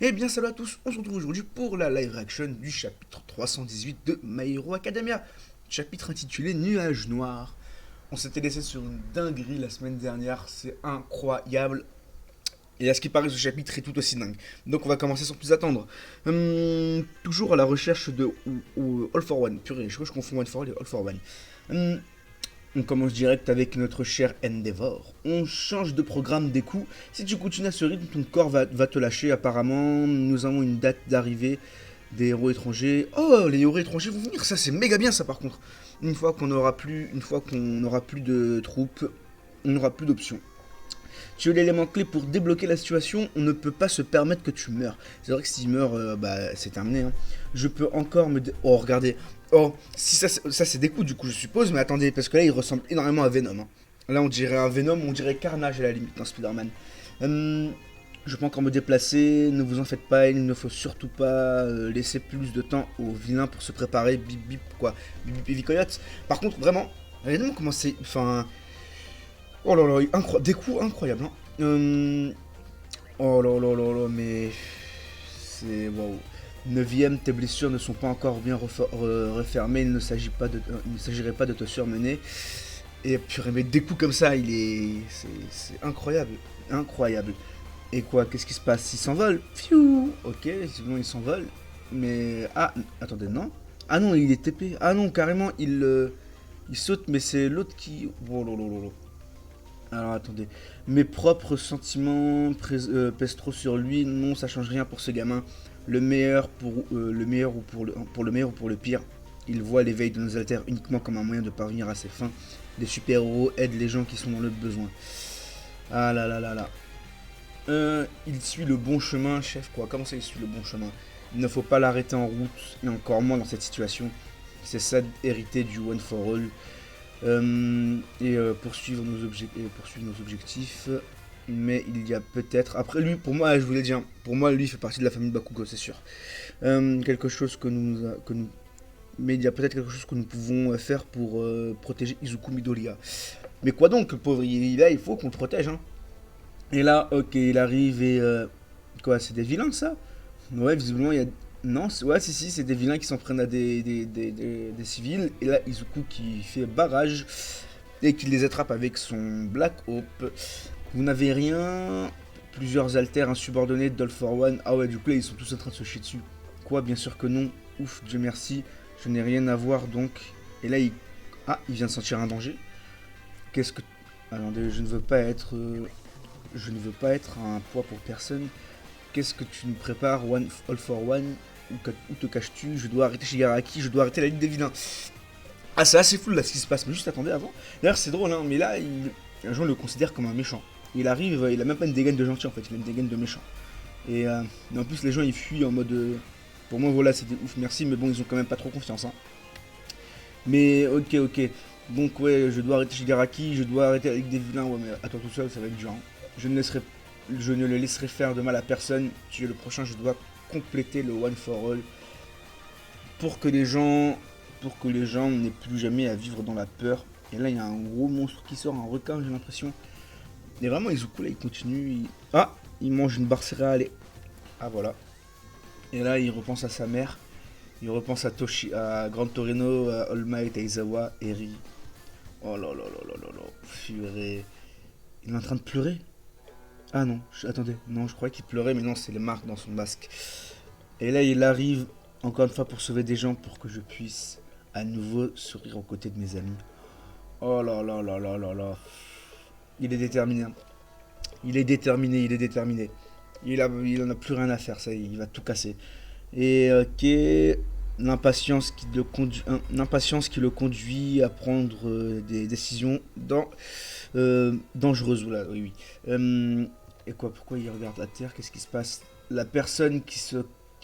Eh bien salut à tous, on se retrouve aujourd'hui pour la live reaction du chapitre 318 de My Hero Academia, chapitre intitulé Nuages Noirs. On s'était laissé sur une dinguerie la semaine dernière, c'est incroyable. Et à ce qui paraît, ce chapitre est tout aussi dingue. Donc on va commencer sans plus attendre. Toujours à la recherche de All for One. Purée, je crois que je confonds One for All et All for One. On commence direct avec notre cher Endeavor. On change de programme des coups. Si tu continues à ce rythme, ton corps va te lâcher. Apparemment, nous avons une date d'arrivée des héros étrangers. Oh, les héros étrangers vont venir. Ça, c'est méga bien, ça, par contre. Une fois qu'on n'aura plus de troupes, on n'aura plus d'options. Tu es l'élément clé pour débloquer la situation, on ne peut pas se permettre que tu meurs. C'est vrai que s'il meurt, c'est terminé. Hein. Je peux encore me... Oh, regardez. Oh, si ça c'est des coups du coup, je suppose, mais attendez, parce que là, il ressemble énormément à Venom. Hein. Là, on dirait un Venom, on dirait Carnage à la limite dans Spider-Man. Je peux encore me déplacer, ne vous en faites pas, il ne faut surtout pas laisser plus de temps aux vilains pour se préparer, bip bip, quoi, bip bip et vicoyote. Par contre, vraiment, regardez comment c'est... Enfin... Oh là là, des coups incroyables. Hein. Oh là là là là, mais c'est waouh. 9ème, tes blessures ne sont pas encore bien refermées, il ne s'agirait pas de te surmener. Et purée, mais des coups comme ça, c'est incroyable, incroyable. Et quoi, qu'est-ce qui se passe? Il s'envole. Fiou. Ok, sinon il s'envole. Mais attendez, non. Ah non, il est TP. Ah non, carrément, il saute, mais c'est l'autre qui. Oh là là là là. Alors attendez, mes propres sentiments pèsent trop sur lui. Non, ça change rien pour ce gamin. Le meilleur pour le meilleur ou pour le pire. Il voit l'éveil de nos altères uniquement comme un moyen de parvenir à ses fins. Les super-héros aident les gens qui sont dans le besoin. Ah là là là là. Il suit le bon chemin, chef quoi. Comment ça il suit le bon chemin? Il ne faut pas l'arrêter en route, et encore moins dans cette situation. C'est ça hérité du One for All. Poursuivre poursuivre nos objectifs. Mais il y a peut-être... Après lui, pour moi, je vous l'ai dit, hein, pour moi, lui, il fait partie de la famille Bakugo, c'est sûr. Quelque chose que nous... Mais il y a peut-être quelque chose que nous pouvons faire pour protéger Izuku Midoriya. Mais quoi donc, le pauvre, là, il faut qu'on le protège, hein. Et là, ok, il arrive et... Quoi, c'est des vilains, ça? Ouais, visiblement, il y a... Non, ouais, si, c'est des vilains qui s'en prennent à des civils. Et là, Izuku qui fait barrage et qui les attrape avec son Black Hope. Vous n'avez rien. Plusieurs alters insubordonnés d'All for One. Ah ouais, du coup, là, ils sont tous en train de se chier dessus. Quoi, bien sûr que non. Ouf, Dieu merci. Je n'ai rien à voir donc. Et là, il vient de sentir un danger. Qu'est-ce que... Attendez, je ne veux pas être... Je ne veux pas être un poids pour personne. Qu'est-ce que tu nous prépares, All for One? Où te caches-tu? Je dois arrêter Shigaraki, je dois arrêter la Ligue des Vilains. Ah, c'est assez fou là ce qui se passe, mais juste attendez avant. D'ailleurs, c'est drôle, hein, mais là, les gens le considèrent comme un méchant. Il arrive, il a même pas une dégaine de gentil en fait, il a une dégaine de méchant. Et en plus, les gens ils fuient en mode. Pour moi, voilà, c'était ouf, merci, mais bon, ils ont quand même pas trop confiance. Hein. Mais ok. Donc, ouais, je dois arrêter Shigaraki, je dois arrêter la Ligue des Vilains, ouais, mais à toi tout seul, ça va être dur. Hein. Je ne le laisserai faire de mal à personne. Tu es le prochain, je dois compléter le One for All pour que les gens n'aient plus jamais à vivre dans la peur. Et là, il y a un gros monstre qui sort, un requin, j'ai l'impression. Et vraiment, Izuku, là, il continue. Il mange une barre céréale. Ah, voilà. Et là, il repense à sa mère. Il repense à Grand Torino, à All Might, à Izawa, Eri. Oh là là là là là là. Purée. Il est en train de pleurer. Ah non, attendez. Non, je croyais qu'il pleurait, mais non, c'est les marques dans son masque. Et là, il arrive encore une fois pour sauver des gens, pour que je puisse à nouveau sourire aux côtés de mes amis. Oh là là là là là là. Il est déterminé. Hein. Il est déterminé, il est déterminé. Il en a plus rien à faire, ça, il va tout casser. Et ok, l'impatience qui le conduit à prendre des décisions dangereuses. Là, oui. Et quoi, pourquoi il regarde la Terre? Qu'est-ce qui se passe? La personne qui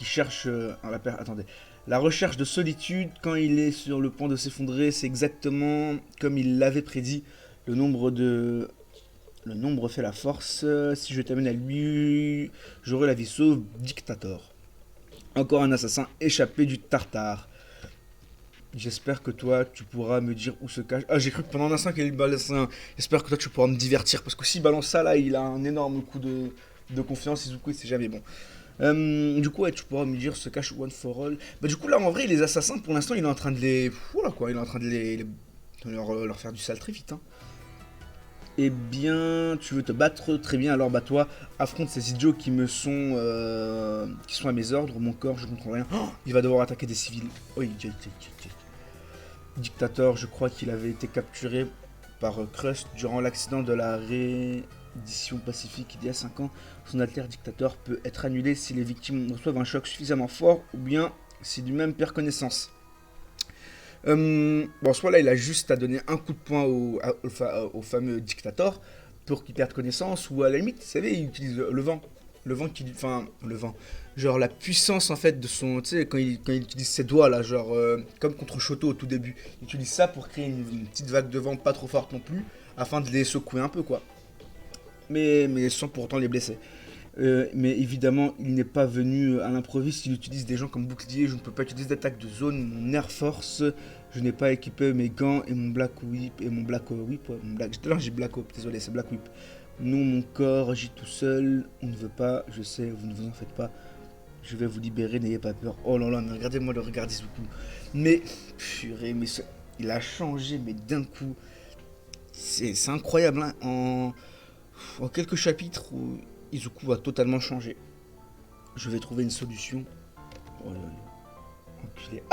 cherche... attendez. La recherche de solitude, quand il est sur le point de s'effondrer, c'est exactement comme il l'avait prédit. Le nombre fait la force. Si je t'amène à lui, j'aurai la vie sauve. Dictator. Encore un assassin échappé du Tartare. J'espère que toi, tu pourras me dire où se cache... Ah, j'ai cru que pendant un instant qu'il balance un... J'espère que toi, tu pourras me divertir. Parce que s'il balance ça, là, il a un énorme coup de confiance. Izuku, c'est jamais bon. Du coup, ouais, tu pourras me dire se cache One for All. Bah, du coup, là, en vrai, les assassins, pour l'instant, il est en train de les. Voilà quoi, il est en train de leur faire du sale très vite. Hein. Eh bien, tu veux te battre très bien, alors bah toi, affronte ces idiots qui sont à mes ordres. Mon corps, je ne comprends rien. Oh, il va devoir attaquer des civils. Oh, Dictator, je crois qu'il avait été capturé par Crust durant l'accident de la reddition pacifique il y a 5 ans. Son alter dictateur peut être annulé si les victimes reçoivent un choc suffisamment fort ou bien si lui-même perd connaissance. Bon, soit là, il a juste à donner un coup de poing au fameux dictateur pour qu'il perde connaissance, ou à la limite, vous savez, il utilise le vent. Le vent qui. Enfin, le vent. Genre la puissance en fait de son. Tu sais, quand il utilise ses doigts là, genre comme contre Shoto au tout début. Il utilise ça pour créer une petite vague de vent pas trop forte non plus, afin de les secouer un peu quoi. Mais sans pour autant les blesser. Mais évidemment, il n'est pas venu à l'improviste, il utilise des gens comme bouclier, je ne peux pas utiliser d'attaque de zone, mon Air Force, je n'ai pas équipé mes gants et mon Black Whip, non, j'ai Black Whip, désolé, c'est Black Whip. Non, mon corps, agis tout seul, on ne veut pas, je sais, vous ne vous en faites pas, je vais vous libérer, n'ayez pas peur. Oh là là, mais regardez-moi le regard d'Izuku. Mais, purée, il a changé, mais d'un coup, c'est incroyable, hein, en quelques chapitres où Izuku va totalement changer. Je vais trouver une solution. Oh là là. Enculé.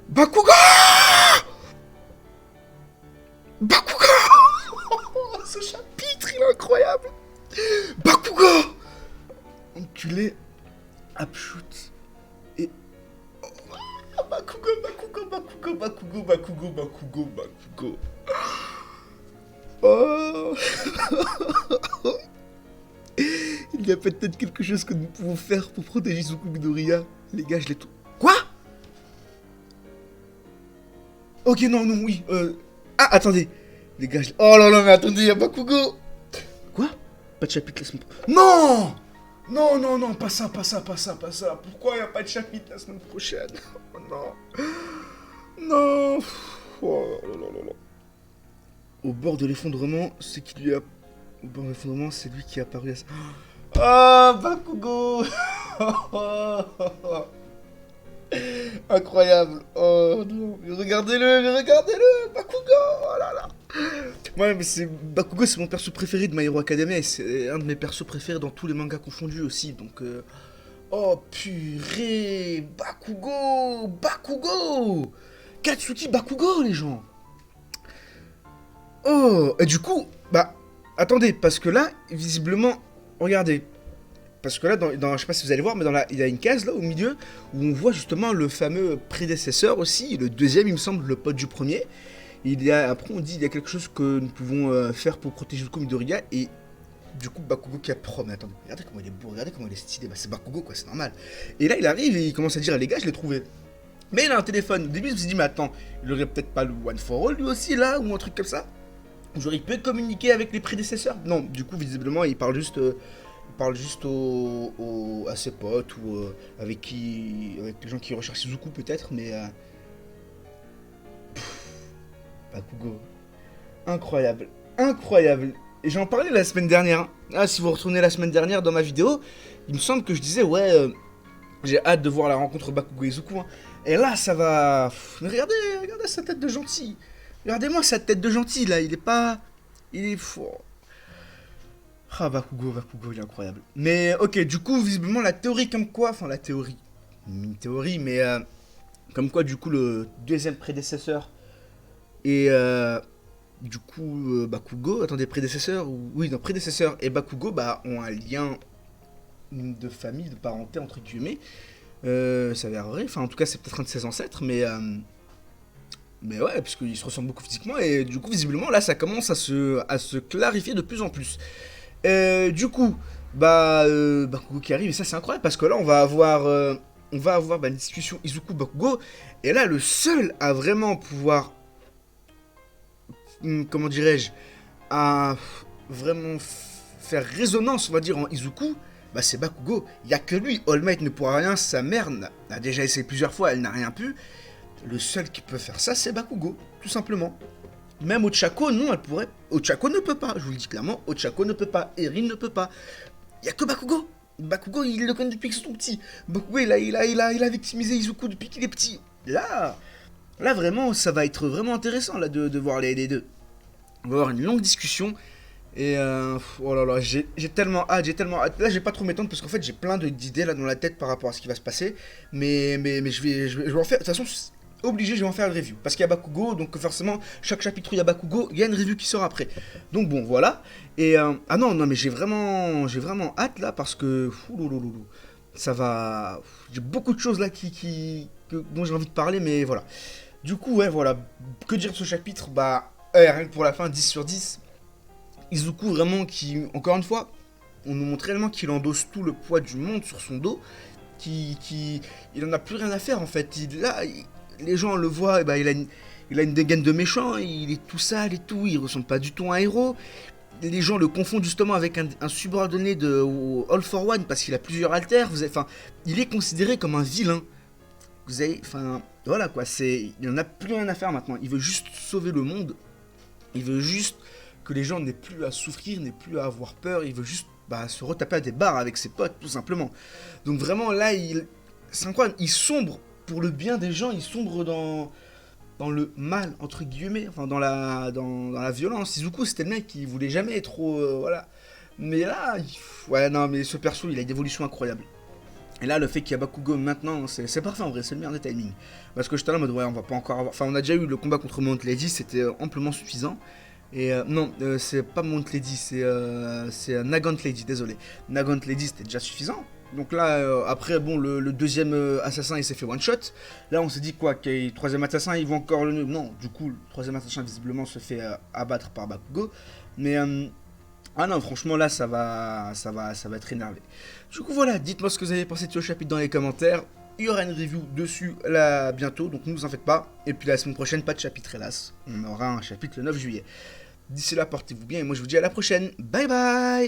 Bakugo Bakugo Ce chapitre, il est incroyable. Bakugo Enculé. Upshoot. Et... Oh, Bakugo, Bakugo, Bakugo, Bakugo, Bakugo, Bakugo, Bakugo. Oh Il y a peut-être quelque chose que nous pouvons faire pour protéger Izuku Midoriya. Les gars, je l'ai tout... Quoi? Ok, non, non, oui. Ah, attendez. Les gars, oh là là, mais attendez, il y a Bakugo. Quoi? Pas de chapitre la semaine prochaine. Non! Non, non, non, pas ça, pas ça, pas ça, pas ça. Pourquoi il n'y a pas de chapitre la semaine prochaine? Oh non. Non. Oh là là là là. Au bord de l'effondrement, c'est qui lui a... Au bord de l'effondrement, c'est lui qui est apparu à ça. Ah, Bakugo. Incroyable. Oh non, mais regardez-le, Bakugo. Oh là là. Ouais, mais Bakugo, c'est mon perso préféré de My Hero Academia et c'est un de mes persos préférés dans tous les mangas confondus aussi. Donc, oh purée, Bakugo, Katsuki Bakugo, les gens. Oh, et du coup, bah, attendez, parce que là, visiblement, regardez. Parce que là, je sais pas si vous allez voir, mais il y a une case là au milieu où on voit justement le fameux prédécesseur aussi, le deuxième, il me semble, le pote du premier. Après, on dit il y a quelque chose que nous pouvons faire pour protéger Izuku Midoriya et du coup Bakugo qui a pro. Mais attendez, regardez comment il est beau, regardez comment il est stylé. Bah, c'est Bakugo quoi, c'est normal. Et là, il arrive et il commence à dire les gars, je l'ai trouvé. Mais il a un téléphone. Au début, je me suis dit, mais attends, il aurait peut-être pas le One for All lui aussi là ou un truc comme ça. Genre, il peut communiquer avec les prédécesseurs. Non, du coup, visiblement, il parle juste. À ses potes ou avec les gens qui recherchent Izuku peut-être, mais Bakugo, incroyable, incroyable. Et j'en parlais la semaine dernière. Hein. Ah, si vous retournez la semaine dernière dans ma vidéo, il me semble que je disais ouais, j'ai hâte de voir la rencontre Bakugo et Izuku. Hein. Et là, ça va. Mais regardez sa tête de gentil. Regardez-moi sa tête de gentil là. Il est pas, il est fou. Ah, Bakugo, il est incroyable. Mais ok, du coup, visiblement, la théorie comme quoi... Enfin, la théorie... Une théorie, mais... comme quoi, du coup, le deuxième prédécesseur... Et... du coup, Bakugo... Attendez, prédécesseur ou... Oui, non, prédécesseur et Bakugo, bah, ont un lien de famille, de parenté, entre guillemets. Ça va vrai. Enfin, en tout cas, c'est peut-être un de ses ancêtres, mais... Mais ouais, parce qu'ils se ressemblent beaucoup physiquement. Et du coup, visiblement, là, ça commence à se clarifier de plus en plus. Du coup, Bakugo qui arrive, et ça c'est incroyable parce que là on va avoir une discussion Izuku-Bakugo, et là le seul à vraiment pouvoir, comment dirais-je, à vraiment faire résonance, on va dire, en Izuku, bah c'est Bakugo. Il n'y a que lui, All Might ne pourra rien, sa mère a déjà essayé plusieurs fois, elle n'a rien pu. Le seul qui peut faire ça, c'est Bakugo, tout simplement. Même Ochako, non, elle pourrait. Ochako ne peut pas, je vous le dis clairement, Ochako ne peut pas, Erin ne peut pas. Il y a que Bakugo. Bakugo, il le connaît depuis qu'ils sont petits. Bakugo, il a victimisé Izuku depuis qu'il est petit. Là, vraiment, ça va être vraiment intéressant là, de voir les deux. On va avoir une longue discussion. Et oh là là, j'ai tellement hâte, j'ai tellement hâte. Là, je vais pas trop m'étendre parce qu'en fait, j'ai plein d'idées là dans la tête par rapport à ce qui va se passer. Mais je vais en faire. De toute façon, obligé, je vais en faire une review. Parce qu'il y a Bakugo, donc forcément, chaque chapitre où il y a Bakugo, il y a une review qui sort après. Donc bon, voilà. Et ah non, mais j'ai vraiment hâte là parce que ouloulouloulou, ça va. J'ai beaucoup de choses là dont j'ai envie de parler, mais voilà. Du coup, ouais, voilà. Que dire de ce chapitre? Bah, rien que pour la fin, 10 sur 10. Izuku vraiment qui, encore une fois, on nous montre réellement qu'il endosse tout le poids du monde sur son dos, il en a plus rien à faire en fait. Les gens le voient, et bah, il a une dégaine de méchant, il est tout sale et tout, il ressemble pas du tout à un héros. Les gens le confondent justement avec un subordonné de All for One parce qu'il a plusieurs alters. Enfin, il est considéré comme un vilain. Enfin, voilà quoi, il en a plus rien à faire maintenant. Il veut juste sauver le monde. Il veut juste que les gens n'aient plus à souffrir, n'aient plus à avoir peur, il veut juste se retaper à des bars avec ses potes, tout simplement. Donc vraiment, là, c'est incroyable, il sombre pour le bien des gens, il sombre dans le mal, entre guillemets, enfin dans la violence. Izuku, c'était le mec qui voulait jamais être trop... voilà. Mais là, ouais, non, mais ce perso, il a une évolution incroyable. Et là, le fait qu'il y a Bakugo maintenant, c'est parfait en vrai, c'est le meilleur des timings. Parce que j'étais là en mode, ouais, on va pas encore avoir... Enfin, on a déjà eu le combat contre Mount Lady, c'était amplement suffisant. Et non, c'est pas Mount Lady, c'est Nagant Lady, désolé. Nagant Lady, c'était déjà suffisant. Donc là, après, bon, le deuxième assassin, il s'est fait one shot. Là, on s'est dit quoi, que le troisième assassin, ils vont encore le... Non, du coup, le troisième assassin, visiblement, se fait abattre par Bakugo. Mais... ah non, franchement, là, ça va être énervé. Du coup, voilà, dites-moi ce que vous avez pensé de ce chapitre dans les commentaires. Il y aura une review dessus là bientôt, donc ne vous en faites pas. Et puis la semaine prochaine, pas de chapitre, hélas. On aura un chapitre le 9 juillet. D'ici là, portez-vous bien et moi je vous dis à la prochaine. Bye bye!